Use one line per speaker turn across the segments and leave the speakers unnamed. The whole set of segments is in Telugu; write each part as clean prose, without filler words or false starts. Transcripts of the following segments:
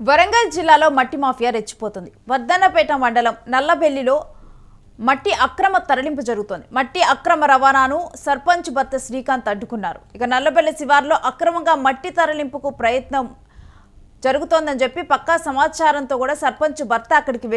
వరంగల్ జిల్లాలో మట్టి మాఫియా రెచ్చిపోతుంది. వర్ధన్నపేట మండలం నల్లబెల్లిలో మట్టి అక్రమ తరలింపు జరుగుతోంది. మట్టి అక్రమ రవాణాను సర్పంచ్ భర్త శ్రీకాంత్ అడ్డుకున్నారు. ఇక నల్లబెల్లి శివార్లో అక్రమంగా మట్టి తరలింపుకు ప్రయత్నం జరుగుతోందని చెప్పి పక్కా సమాచారంతో కూడా సర్పంచ్ భర్త అక్కడికి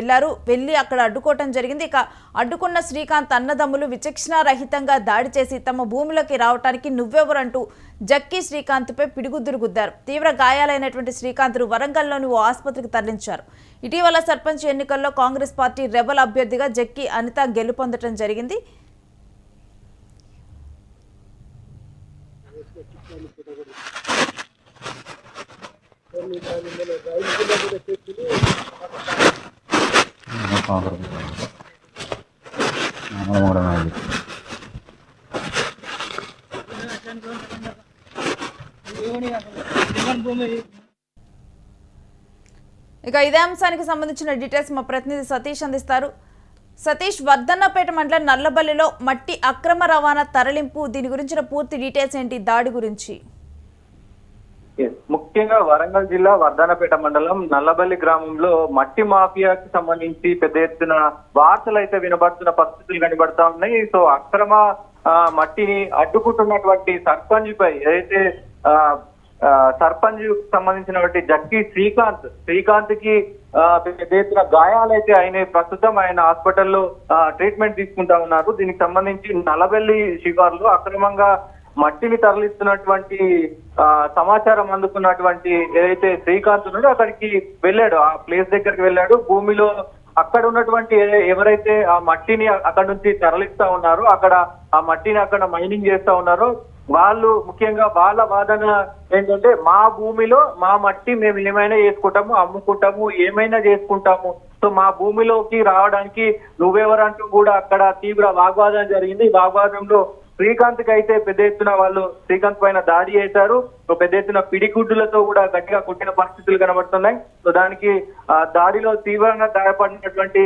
వెళ్ళి అక్కడ అడ్డుకోవటం జరిగింది. ఇక అడ్డుకున్న శ్రీకాంత్ అన్నదమ్ములు విచక్షణారహితంగా దాడి చేసి తమ భూమిలోకి రావడానికి నువ్వెవరంటూ జక్కి శ్రీకాంత్పై పిడిగుద్దులు గుద్దారు. తీవ్ర గాయాలైనటువంటి శ్రీకాంత్ను వరంగల్లోని ఓ ఆసుపత్రికి తరలించారు. ఇటీవల సర్పంచ్ ఎన్నికల్లో కాంగ్రెస్ పార్టీ రెబల్ అభ్యర్థిగా జక్కి అనిత గెలుపొందడం జరిగింది. ఇక ఇదే అంశానికి సంబంధించిన డీటెయిల్స్ మా ప్రతినిధి సతీష్ అందిస్తారు. సతీష్, వర్ధన్నపేట మండలం నల్లబల్లిలో మట్టి అక్రమ రవాణా తరలింపు, దీని గురించిన పూర్తి డీటెయిల్స్ ఏంటి, దాడి గురించి?
ముఖ్యంగా వరంగల్ జిల్లా వర్ధన్నపేట మండలం నల్లబల్లి గ్రామంలో మట్టి మాఫియాకి సంబంధించి పెద్ద ఎత్తున వార్తలు అయితే వినబడుతున్న పరిస్థితులు కనబడతా ఉన్నాయి. సో అక్రమ మట్టిని అడ్డుకుంటున్నటువంటి సర్పంచ్ పై ఏదైతే సర్పంచ్ సంబంధించినటువంటి జక్కి శ్రీకాంత్ కి పెద్ద ఎత్తున గాయాలైతే ప్రస్తుతం ఆయన హాస్పిటల్లో ట్రీట్మెంట్ తీసుకుంటా ఉన్నారు. దీనికి సంబంధించి నల్లబెల్లి శివార్లో అక్రమంగా మట్టిని తరలిస్తున్నటువంటి సమాచారం అందుకున్నటువంటి ఏదైతే శ్రీకాంత్ ఉన్నాడో అక్కడికి వెళ్ళాడు, ఆ ప్లేస్ దగ్గరికి వెళ్ళాడు. భూమిలో అక్కడ ఉన్నటువంటి ఎవరైతే ఆ మట్టిని అక్కడ నుంచి తరలిస్తా ఉన్నారో ఆ మట్టిని అక్కడ మైనింగ్ చేస్తా ఉన్నారో వాళ్ళు ముఖ్యంగా వాళ్ళ వాదన ఏంటంటే, మా భూమిలో మా మట్టి మేము ఏమైనా చేసుకుంటాము, అమ్ముకుంటాము, ఏమైనా చేసుకుంటాము, సో మా భూమిలోకి రావడానికి నువ్వెవరంటూ కూడా అక్కడ తీవ్ర వాగ్వాదం జరిగింది. ఈ వాగ్వాదంలో శ్రీకాంత్ కి అయితే పెద్ద ఎత్తున వాళ్ళు శ్రీకాంత్ పైన దాడి చేశారు. పెద్ద ఎత్తున పిడిగుడ్డులతో కూడా గట్టిగా కొట్టిన పరిస్థితులు కనబడుతున్నాయి. సో దానికి దాడిలో తీవ్రంగా గాయపడినటువంటి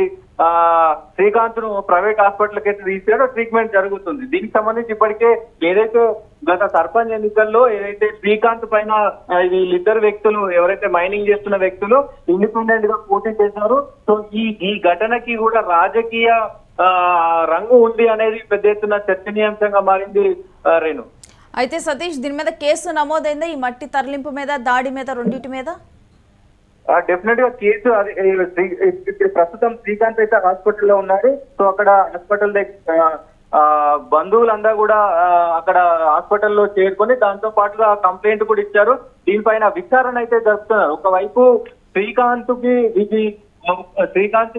శ్రీకాంత్ ను ప్రైవేట్ హాస్పిటల్కి అయితే తీసుకెళ్ళి ట్రీట్మెంట్ జరుగుతుంది. దీనికి సంబంధించి ఇప్పటికే ఏదైతే గత సర్పంచ్ ఎన్నికల్లో ఏదైతే శ్రీకాంత్ పైన వీళ్ళిద్దరు వ్యక్తులు ఎవరైతే మైనింగ్ చేస్తున్న వ్యక్తులు ఇండిపెండెంట్ గా పోటీ చేశారు. సో ఈ ఘటనకి కూడా రాజకీయ రంగు ఉంది అనేది పెద్ద ఎత్తున చర్చనీయాంశంగా మారింది రేణు.
అయితే సతీష్, దీని మీద కేసు నమోదైందా? ఈ మట్టి తరలింపు మీద, దాడి మీద, రెండింటి మీద
డెఫినెట్ గా కేసు ఇప్పుడు ప్రస్తుతం శ్రీకాంత్ అయితే హాస్పిటల్లో ఉన్నారు. సో అక్కడ హాస్పిటల్ దగ్గర బంధువులంతా కూడా అక్కడ హాస్పిటల్లో చేరుకొని దాంతో పాటుగా కంప్లైంట్ కూడా ఇచ్చారు. దీనిపైన విచారణ అయితే జరుపుతున్నారు. ఒకవైపు శ్రీకాంత్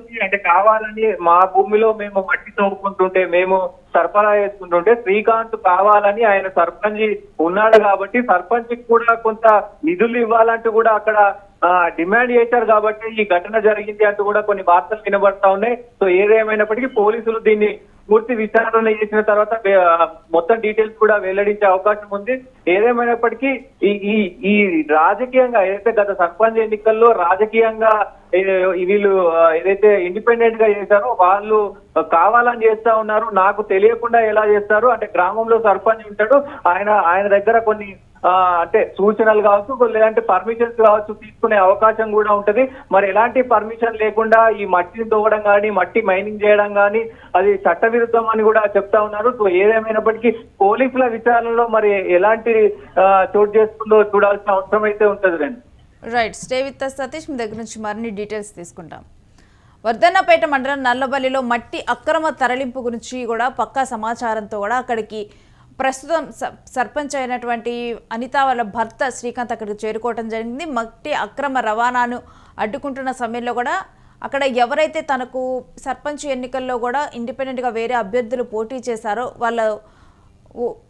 కి అంటే కావాలని మా భూమిలో మేము మట్టి తవ్వుకుంటుంటే, మేము సరఫరా చేసుకుంటుంటే శ్రీకాంత్ కావాలని ఆయన సర్పంచ్ ఉన్నాడు కాబట్టి సర్పంచ్ కి కూడా కొంత నిధులు ఇవ్వాలంటూ కూడా అక్కడ డిమాండ్ చేశారు కాబట్టి ఈ ఘటన జరిగింది అంటూ కూడా కొన్ని వార్తలు వినబడతా ఉన్నాయి. సో ఏదేమైనప్పటికీ పోలీసులు దీన్ని పూర్తి విచారణ చేసిన తర్వాత మొత్తం డీటెయిల్స్ కూడా వెల్లడించే అవకాశం ఉంది. ఏదేమైనప్పటికీ ఈ రాజకీయంగా ఏదైతే గత సర్పంచ్ ఎన్నికల్లో రాజకీయంగా వీళ్ళు ఏదైతే ఇండిపెండెంట్ గా చేశారో వాళ్ళు కావాలని చేస్తా ఉన్నారు. నాకు తెలియకుండా ఎలా చేస్తారు అంటే, గ్రామంలో సర్పంచ్ ఉంటాడు, ఆయన దగ్గర కొన్ని అంటే సూచనలు కావచ్చు, లేదంటే పర్మిషన్స్ కావచ్చు తీసుకునే అవకాశం కూడా ఉంటది. మరి ఎలాంటి పర్మిషన్ లేకుండా ఈ మట్టిని తవ్వడం కానీ, మట్టి మైనింగ్ చేయడం కానీ అది చట్టవిరుద్ధం అని కూడా చెప్తా ఉన్నారు. సో ఏదేమైనప్పటికీ పోలీసుల విచారణలో మరి ఎలాంటి చోటు చేసుకుందో చూడాల్సిన అవసరం అయితే ఉంటది రండి.
రైట్, స్టే విత్ సతీష్, మీ దగ్గర నుంచి మరిన్ని డీటెయిల్స్ తీసుకుంటాం. వర్ధన్నపేట మండలం నల్లబల్లిలో మట్టి అక్రమ తరలింపు గురించి కూడా పక్కా సమాచారంతో కూడా అక్కడికి ప్రస్తుతం సర్పంచ్ అయినటువంటి అనిత వాళ్ళ భర్త శ్రీకాంత్ అక్కడికి చేరుకోవడం జరిగింది. మట్టి అక్రమ రవాణాను అడ్డుకుంటున్న సమయంలో కూడా అక్కడ ఎవరైతే తనకు సర్పంచ్ ఎన్నికల్లో కూడా ఇండిపెండెంట్గా వేరే అభ్యర్థులు పోటీ చేశారో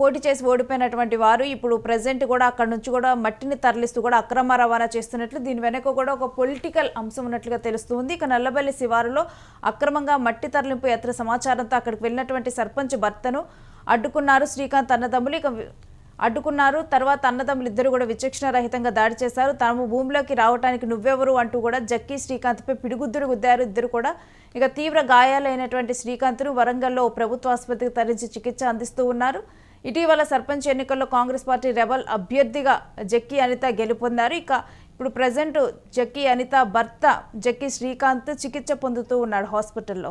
పోటీ చేసి ఓడిపోయినటువంటి వారు ఇప్పుడు ప్రజెంట్ కూడా అక్కడ నుంచి కూడా మట్టిని తరలిస్తూ కూడా అక్రమ రవాణా చేస్తున్నట్లు, దీని వెనక కూడా ఒక పొలిటికల్ అంశం ఉన్నట్లుగా తెలుస్తుంది. ఇక నల్లబల్లి శివారులో అక్రమంగా మట్టి తరలింపు యత్న సమాచారంతో అక్కడికి వెళ్ళినటువంటి సర్పంచ్ భర్తను అడ్డుకున్నారు శ్రీకాంత్ అన్నదమ్ములు. ఇక అడ్డుకున్నారు. తర్వాత అన్నదమ్ములు ఇద్దరు కూడా విచక్షణ రహితంగా దాడి చేశారు. తాము భూమిలోకి రావడానికి నువ్వెవరు అంటూ కూడా జక్కి శ్రీకాంత్పై పిడిగుద్దులు గుద్దారు ఇద్దరు కూడా. ఇక తీవ్ర గాయాలైనటువంటి శ్రీకాంత్ను వరంగల్లో ప్రభుత్వ ఆసుపత్రికి తరలించి చికిత్స అందిస్తూ ఉన్నారు. ఇటీవల సర్పంచ్ ఎన్నికల్లో కాంగ్రెస్ పార్టీ రెబల్ అభ్యర్థిగా జక్కి అనిత గెలుపొందారు. ఇక ఇప్పుడు ప్రజెంట్ జక్కి అనిత భర్త జక్కి శ్రీకాంత్ చికిత్స పొందుతూ ఉన్నాడు హాస్పిటల్లో.